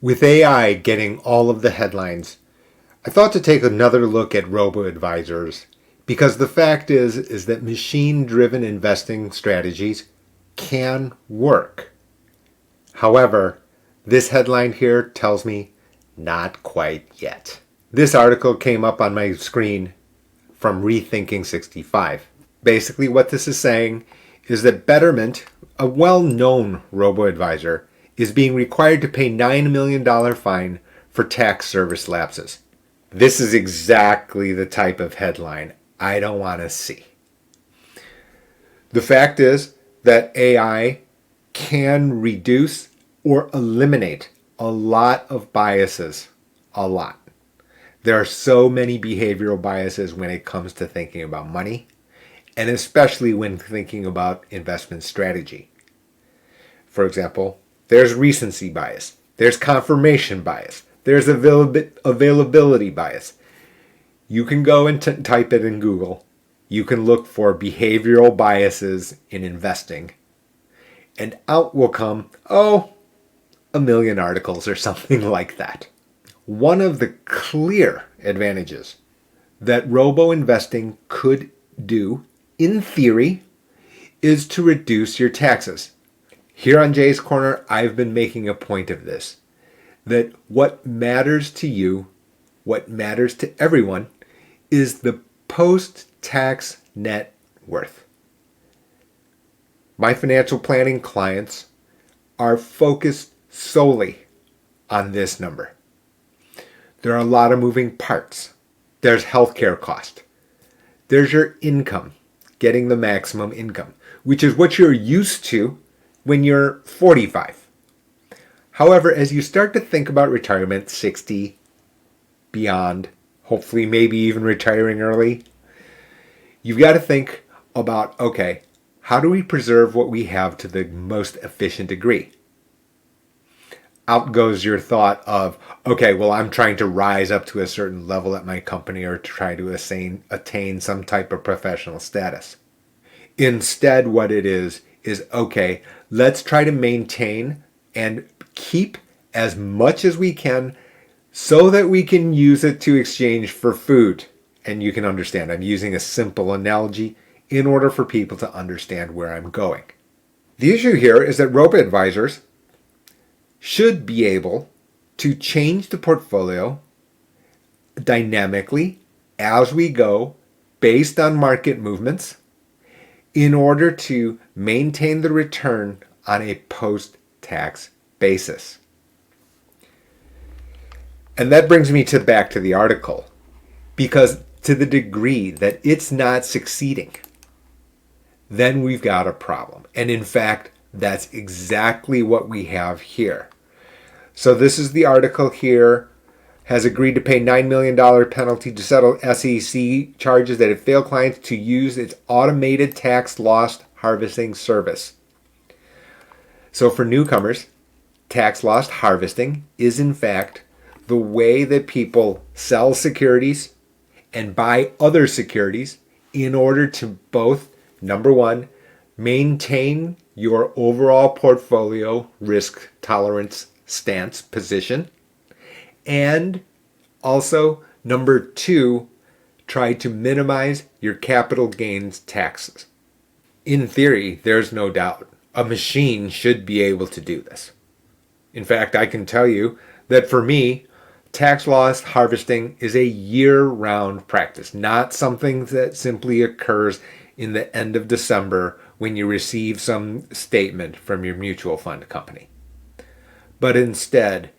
With AI getting all of the headlines, I thought to take another look at robo-advisors because the fact is that machine-driven investing strategies can work. However, this headline here tells me not quite yet. This article came up on my screen from Rethinking 65. Basically, what this is saying is that Betterment, a well-known robo-advisor, is being required to pay $9 million fine for tax service lapses. This is exactly the type of headline I don't want to see. The fact is that AI can reduce or eliminate a lot of biases. A lot. There are so many behavioral biases when it comes to thinking about money, and especially when thinking about investment strategy. For example, there's recency bias, there's confirmation bias, there's availability bias. You can go and type it in Google. You can look for behavioral biases in investing, and out will come, a million articles or something like that. One of the clear advantages that robo-investing could do, in theory, is to reduce your taxes. Here on Jay's Corner, I've been making a point of this, that what matters to you, what matters to everyone, is the post-tax net worth. My financial planning clients are focused solely on this number. There are a lot of moving parts. There's healthcare cost. There's your income, getting the maximum income, which is what you're used to when you're 45. However, as you start to think about retirement, 60, beyond, hopefully maybe even retiring early, you've got to think about, okay, how do we preserve what we have to the most efficient degree? Out goes your thought of, okay, well, I'm trying to rise up to a certain level at my company or try to attain some type of professional status. Instead, what it is okay, let's try to maintain and keep as much as we can so that we can use it to exchange for food. And you can understand, I'm using a simple analogy in order for people to understand where I'm going. The issue here is that robo-advisors should be able to change the portfolio dynamically as we go based on market movements in order to maintain the return on a post-tax basis. And that brings me back to the article, because to the degree that it's not succeeding, then we've got a problem. And in fact, that's exactly what we have here. So this is the article here. Has agreed to pay $9 million penalty to settle SEC charges that have failed clients to use its automated tax loss harvesting service. So for newcomers, tax loss harvesting is in fact the way that people sell securities and buy other securities in order to both, number one, maintain your overall portfolio risk tolerance stance position, and also, number two, try to minimize your capital gains taxes. In theory, there's no doubt a machine should be able to do this. In fact, I can tell you that for me, tax loss harvesting is a year-round practice, not something that simply occurs in the end of December when you receive some statement from your mutual fund company. But instead,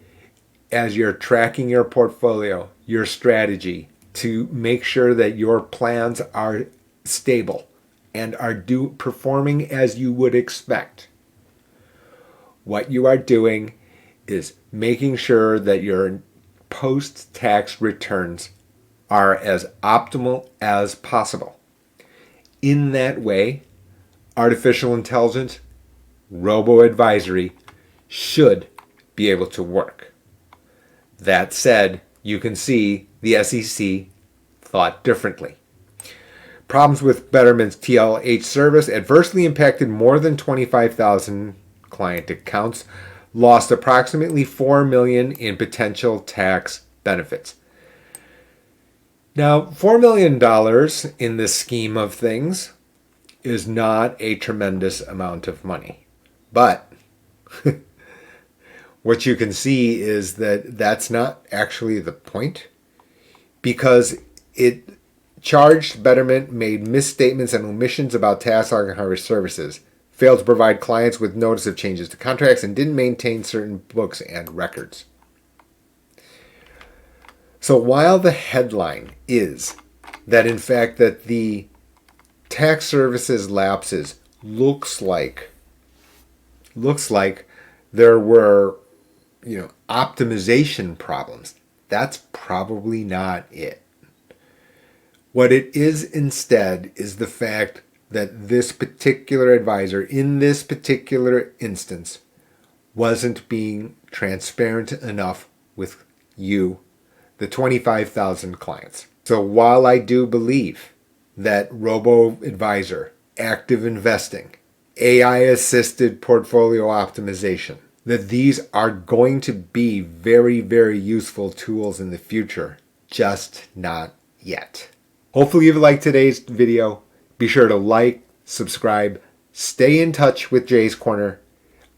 as you're tracking your portfolio, your strategy to make sure that your plans are stable and are performing as you would expect, what you are doing is making sure that your post-tax returns are as optimal as possible. In that way, artificial intelligence, robo-advisory should be able to work. That said, you can see the SEC thought differently. Problems with Betterment's TLH service adversely impacted more than 25,000 client accounts, lost approximately $4 million in potential tax benefits. Now, $4 million in the scheme of things is not a tremendous amount of money. But what you can see is that that's not actually the point, because it charged Betterment made misstatements and omissions about tax law and highway services, failed to provide clients with notice of changes to contracts, and didn't maintain certain books and records. So while the headline is that in fact that the tax services lapses looks like there were, optimization problems, that's probably not it. What it is instead is the fact that this particular advisor in this particular instance wasn't being transparent enough with you, the 25,000 clients. So while I do believe that Robo-Advisor, active investing, AI-assisted portfolio optimization, that these are going to be very, very useful tools in the future, just not yet. Hopefully you've liked today's video. Be sure to like, subscribe, stay in touch with Jay's Corner.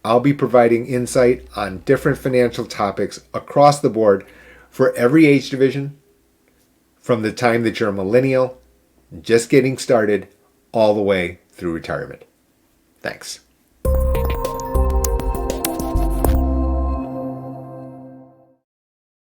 I'll be providing insight on different financial topics across the board for every age division, from the time that you're a millennial, just getting started, all the way through retirement. Thanks.